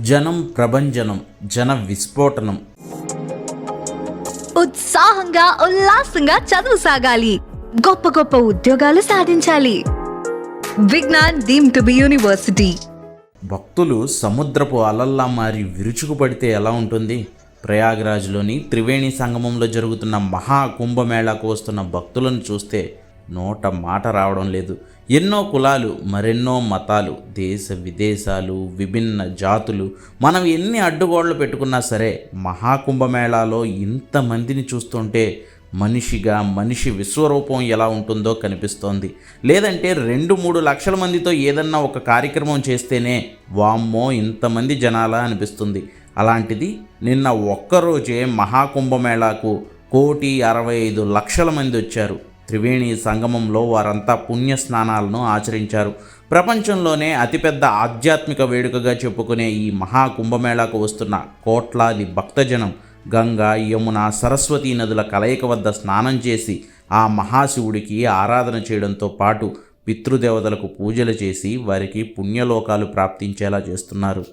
జనం ప్రభంజనం, జన విస్ఫోటనం. ఉత్సాహంగా ఉల్లాసంగా చదువు సాగాలి, గొప్ప గొప్ప ఉద్యోగాలు సాధించాలి. Vignan deemed to be university. భక్తులు సముద్రపు అలల్లా మారి విరుచుకుపడితే ఎలా ఉంటుంది? ప్రయాగ్రాజ్లోని త్రివేణి సంగమంలో జరుగుతున్న మహా కుంభమేళాకు వస్తున్న భక్తులను చూస్తే నోట మాట రావడం లేదు. ఎన్నో కులాలు, మరెన్నో మతాలు, దేశ విదేశాలు, విభిన్న జాతులు, మనం ఎన్ని అడ్డుగోడలు పెట్టుకున్నా సరే మహాకుంభమేళాలో ఇంతమందిని చూస్తుంటే మనిషిగా మనిషి విశ్వరూపం ఎలా ఉంటుందో కనిపిస్తోంది. లేదంటే 2-3 లక్షల మందితో ఏదన్నా ఒక కార్యక్రమం చేస్తేనే వామ్మో ఇంతమంది జనాలా అనిపిస్తుంది. అలాంటిది నిన్న ఒక్కరోజే మహాకుంభమేళాకు 1,65,00,000 మంది వచ్చారు. త్రివేణి సంగమంలో వారంతా పుణ్య స్నానాలను ఆచరించారు. ప్రపంచంలోనే అతిపెద్ద ఆధ్యాత్మిక వేడుకగా చెప్పుకునే ఈ మహాకుంభమేళాకు వస్తున్న కోట్లాది భక్తజనం గంగా, యమున, సరస్వతీ నదుల కలయిక వద్ద స్నానం చేసి ఆ మహాశివుడికి ఆరాధన చేయడంతో పాటు పితృదేవతలకు పూజలు చేసి వారికి పుణ్యలోకాలు ప్రాప్తించేలా చేస్తున్నారు.